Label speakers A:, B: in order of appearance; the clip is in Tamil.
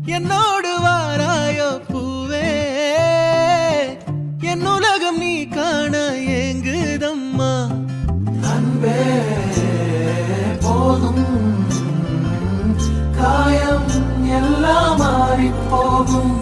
A: என்னோடு வாராயோ பூவே என் உலகம் நீ காண ஏங்குதம்மா அன்பே போதும் காயம் எல்லாம் மாறி போகும்